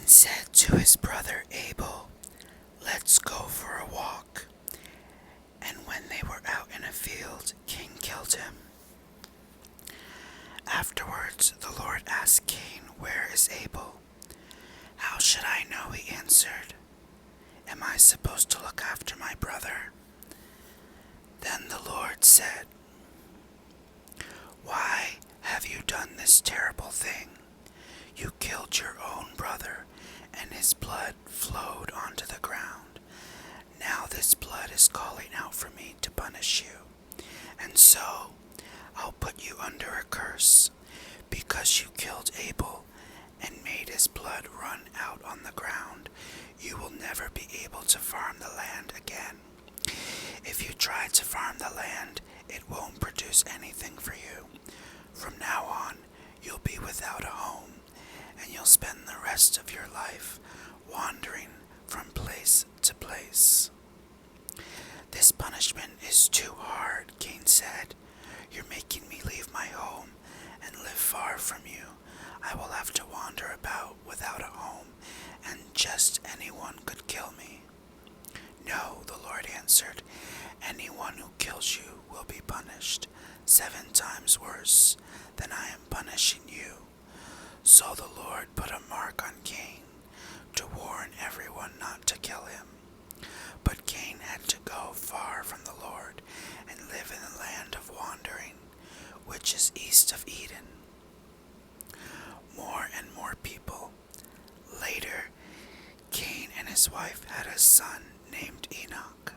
said to his brother Abel, "Let's go for a walk." And when they were out in a field, Cain killed him. Afterwards, the Lord asked Cain, "Where is Abel?" "How should I know?" he answered. "Am I supposed to look after my brother?" Then the Lord said, "Why have you done this terrible thing? You killed your own brother, and his blood flowed onto the ground. Now this blood is calling out for me to punish you. And so I'll put you under a curse, because you killed Abel and made his blood run out on the ground. You will never be able to farm the land again. If you try to farm the land, it won't produce anything for you. From now on, you'll be without a home, and you'll spend the rest of your life wandering from place to place." "This punishment is too hard," Cain said. "You're making me leave my home and live far from you. I will have to wander about without a home, and just anyone could kill me." "No," the Lord answered. "Anyone who kills you will be punished 7 times worse than I am punishing you." So the Lord put a mark on Cain to warn everyone not to kill him. But Cain had to go far from the Lord and live in the land of wandering, which is east of Eden. More and more people. Later, Cain and his wife had a son named Enoch.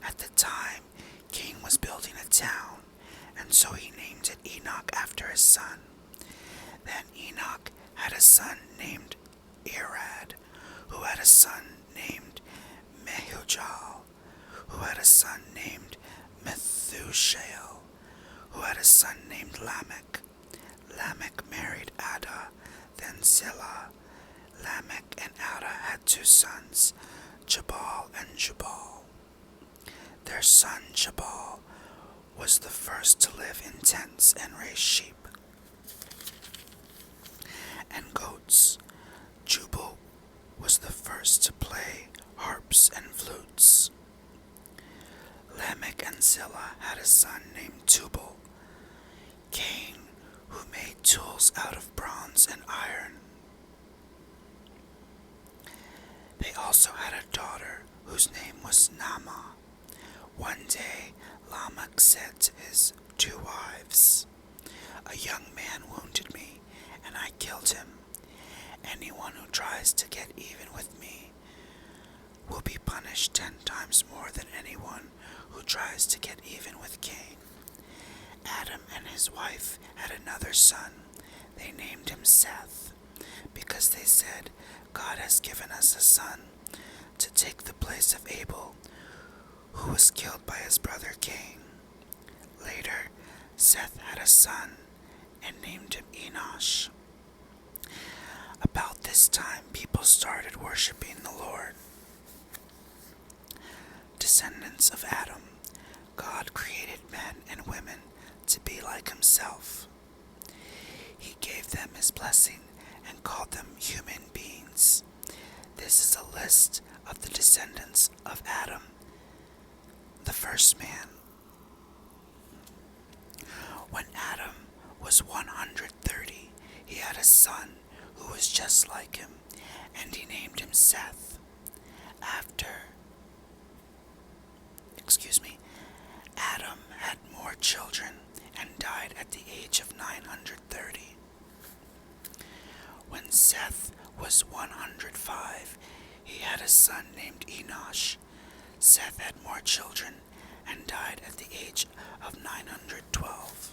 At the time, Cain was building a town, and so he named it Enoch after his son. Then Enoch had a son named Irad, who had a son named Mehujael, who had a son named Methushael, who had a son named Lamech. Lamech married Ada, then Zillah. Lamech and Ada had 2 sons, Jabal and Jubal. Their son Jabal was the first to live in tents and raise sheep and goats. Jubal was the first to play harps and flutes. Lamech and Zillah had a son named Tubal. Cain, who made tools out of bronze and iron. They also had a daughter whose name was Naamah. One day, Lamech said to his 2 wives, "A young man wounded me, and I killed him. Anyone who tries to get even with me will be punished 10 times more than anyone who tries to get even with Cain." Adam and his wife had another son. They named him Seth, because they said, "God has given us a son to take the place of Abel, who was killed by his brother Cain." Later, Seth had a son and named him Enosh. About this time, people started worshiping the Lord. Descendants of Adam. God created men and women to be like himself. He gave them his blessing and called them human beings. This is a list of the descendants of Adam, the first man. When Adam was 130, he had a son who was just like him, and he named him Seth. Adam had more children and died at the age of 930. When Seth was 105, he had a son named Enosh. Seth had more children and died at the age of 912.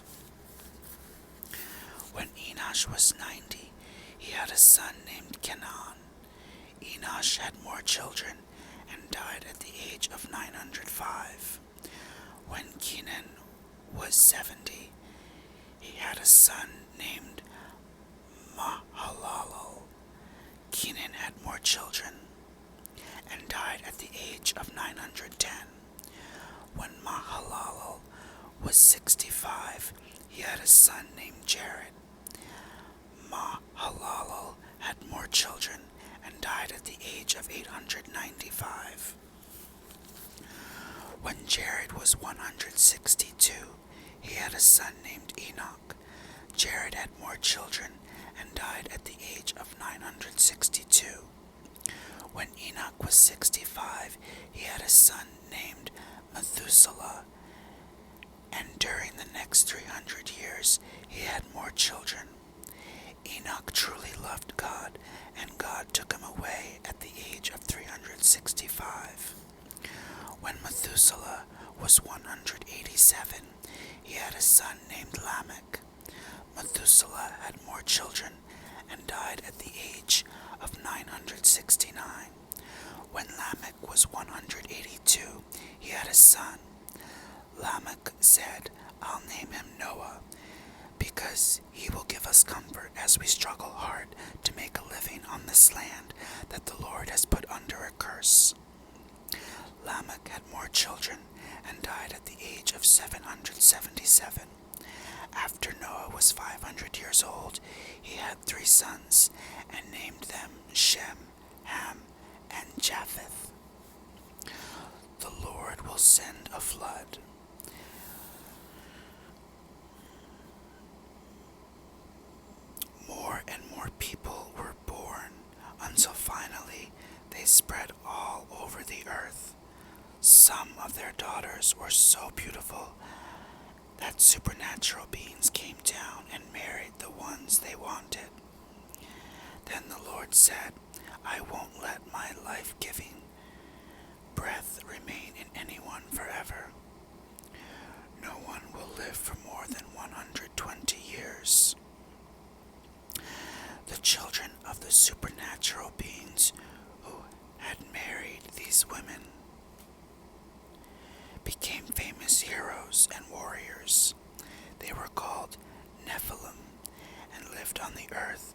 When Enosh was 90, he had a son named Kenan. Enosh had more children and died at the age of 905. When Kenan was 70, he had a son named Mahalalel. Kenan had more children and died at the age of 910. When Mahalalel was 65, he had a son named Jared. Mahalalel had more children and died at the age of 895. When Jared was 162, he had a son named Enoch. Jared had more children and died at the age of 962. When Enoch was 65, he had a son named Methuselah, and during the next 300 years he had more children. Enoch truly loved God, and God took him away at the age of 365. When Methuselah was 187, he had a son named Lamech. Methuselah had more children and died at the age of 969. When Lamech was 182, he had a son. Lamech said, "I'll name him Noah, because he will give us comfort as we struggle hard to make a living on this land that the Lord has put under a curse." Lamech had more children and died at the age of 777. After Noah was 500 years old, he had 3 sons and named them Shem, Ham, and Japheth. The Lord will send a flood. More and more people were born until finally they spread all over the earth. Some of their daughters were so beautiful that supernatural beings came down and married the ones they wanted. Then the Lord said, "I won't let my life-giving breath remain in anyone forever. No one will live for more than 120 years. The children of the supernatural beings who had married these women became famous heroes and warriors. They were called Nephilim and lived on the earth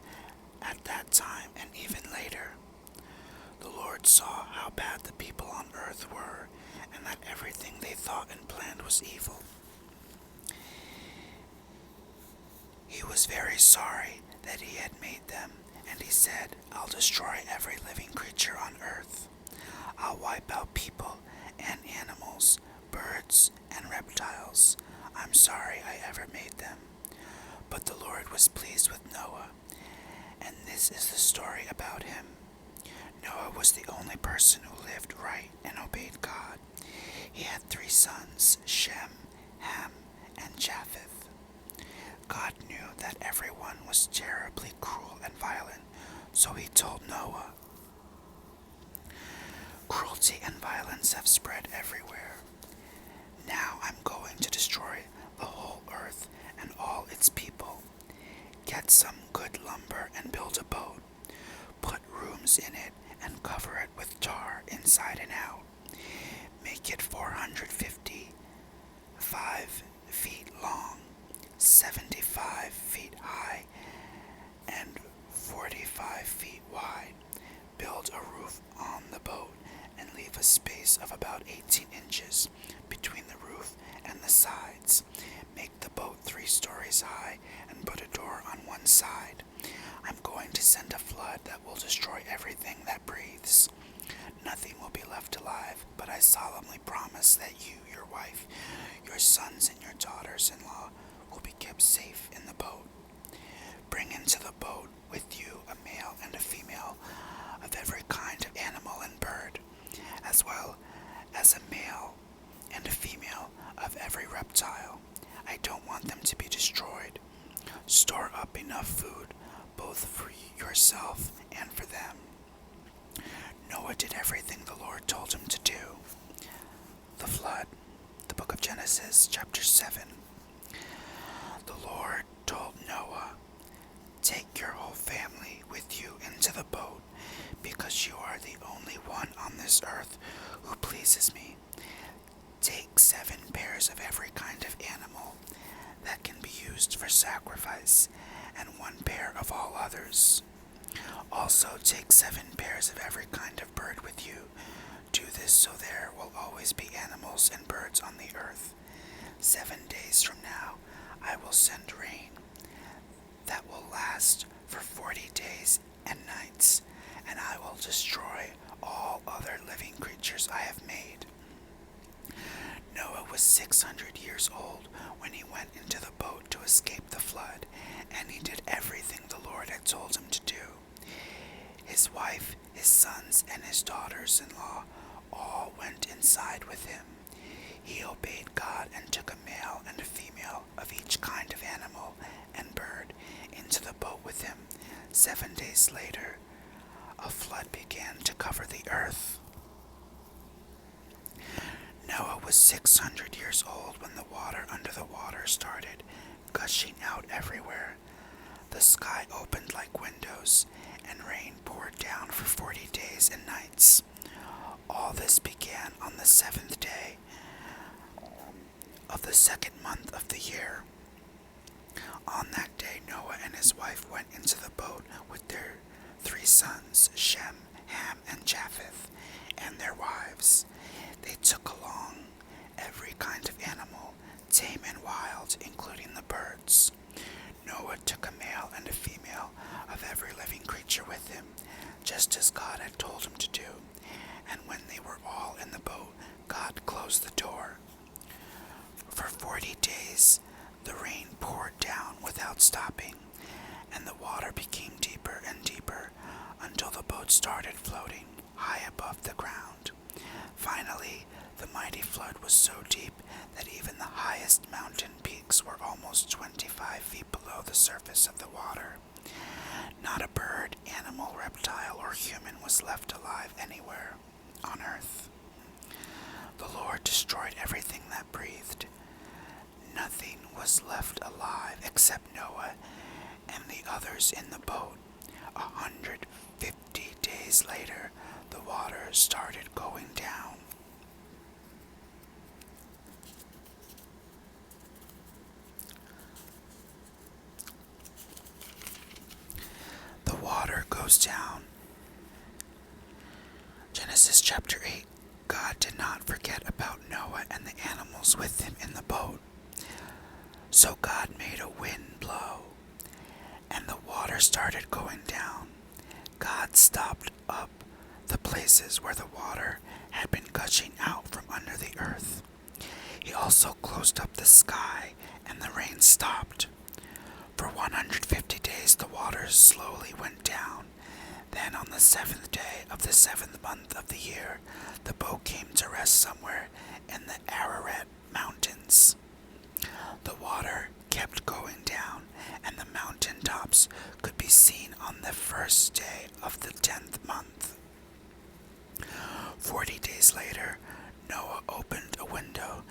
at that time and even later. The Lord saw how bad the people on earth were, and that everything they thought and planned was evil. He was very sorry that he had made them, and he said, "I'll destroy every living creature on earth. I'll wipe out people and animals, birds and reptiles. I'm sorry I ever made them." But the Lord was pleased with Noah, and this is the story about him. Noah was the only person who lived right and obeyed God. He had 3 sons, Shem, Ham, and Japheth. God knew that everyone was terribly cruel and violent, so he told Noah, "Cruelty and violence have spread everywhere. Now I'm going to destroy the whole earth and all its people. Get some good lumber and build a boat. Put rooms in it and cover it with tar inside and out. Make it 455 feet long, 75 feet high, and 45 feet wide. Build a roof on the boat and leave a space of about 18 inches between the roof and the sides. Make the boat 3 stories high and put a door on one side. I'm going to send a flood that will destroy everything that breathes. Nothing will be left alive, but I solemnly promise that you, your wife, your sons, and your daughters-in-law will be kept safe in the boat. Bring into the boat with you a male and a female of every kind of animal and bird, as well as a male and a female of every reptile. I don't want them to be destroyed. Store up enough food, both for yourself and for them." Noah did everything the Lord told him to do. The flood. The book of Genesis, chapter 7. The Lord told Noah, "Take your whole family with you into the boat, because you are the only one on this earth who pleases me. Take 7 pairs of every kind of animal that can be used for sacrifice, and 1 pair of all others. Also take 7 pairs of every kind of bird with you. Do this so there will always be animals and birds on the earth. 7 days from now, I will send rain that will last for 40 days and nights, and I will 600 years old when he went into the boat to escape the flood, and he did everything the Lord had told him to do. His wife, his sons, and his daughters-in-law all went inside with him. He obeyed God and took a male and a female of each kind of animal and bird into the boat with him. 7 days later, a flood began to cover the earth. Noah was 600 years old when the water under the water started gushing out everywhere. The sky opened like windows, and rain poured down for 40 days and nights. All this began on the 7th day of the 2nd month of the year. On that day, Noah and his wife went into the boat with their 3 sons, Shem, Ham, and Japheth, and their wives. They took along every kind of animal, tame and wild, including the birds. Noah took a male and a female of every living creature with him, just as God had told him to do. And when they were all in the boat, God closed the door. For 40 days, the rain poured down without stopping, and the water became deeper and deeper until the boat started floating high above the ground. Finally, the mighty flood was so deep that even the highest mountain peaks were almost 25 feet below the surface of the water. Not a bird, animal, reptile, or human was left alive anywhere on earth. The Lord destroyed everything that breathed. Nothing was left alive except Noah and the others in the boat. 150 days later, the water started going down. The water goes down. Genesis chapter 8. God did not forget about Noah and the animals with him in the boat. So God made a wind blow, and the water started going down. God stopped up the places where the water had been gushing out from under the earth. He also closed up the sky, and the rain stopped. For 150 days the waters slowly went down. Then on the 7th day of the 7th month of the year, the boat came to rest somewhere in the Ararat Mountains. The water kept going down, and the mountain tops could be seen on the 1st day of the 10th month. 40 days later, Noah opened a window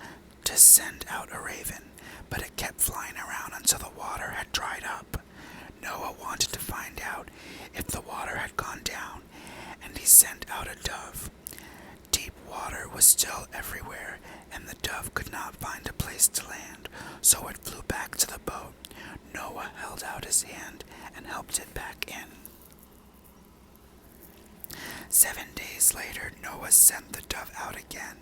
to send out a raven, but it kept flying around until the water had dried up. Noah wanted to find out if the water had gone down, and he sent out a dove. Deep water was still everywhere, and the dove could not find a place to land, so it flew back to the boat. Noah held out his hand and helped it back in. 7 days later, Noah sent the dove out again.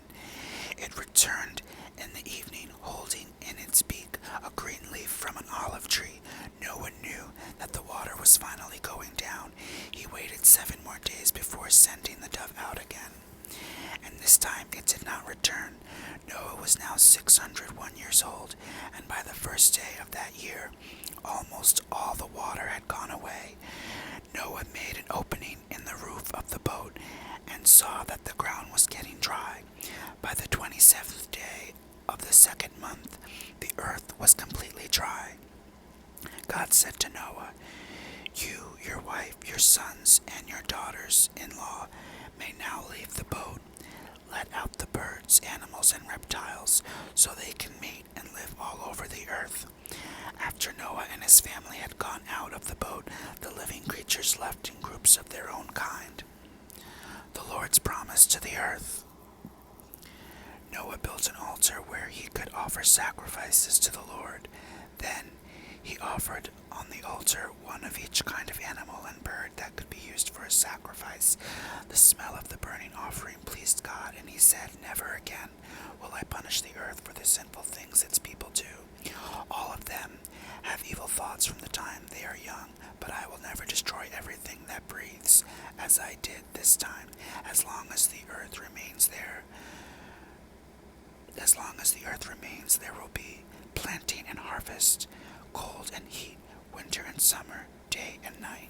It returned in the evening, holding in its beak a green leaf from an olive tree. Noah knew that the water was finally going down. He waited 7 more days before sending the dove out again, and this time it did not return. Noah was now 601 years old, and by the 1st day of that year, almost all the water had gone away. Noah made an opening in the roof of the boat and saw that the ground was getting dry. By the 27th day of the 2nd month, the earth was completely dry. God said to Noah, "You, your wife, your sons, and your daughters-in-law may now leave the boat. Let out the birds, animals, and reptiles, so they can mate and live all over the earth." After Noah and his family had gone out of the boat, the living creatures left in groups of their own kind. The Lord's promise to the earth. Noah built an altar where he could offer sacrifices to the Lord. Then he offered on the altar one of each kind of animal and bird that could be used for a sacrifice. The smell of the burning offering pleased God, and he said, "Never again will I punish the earth for the sinful things its people do. All of them have evil thoughts from the time they are young, but I will never destroy everything that breathes, as I did this time, as long as the earth remains there. As long long as the earth remains, there will be planting and harvest, cold and heat, winter and summer, day and night.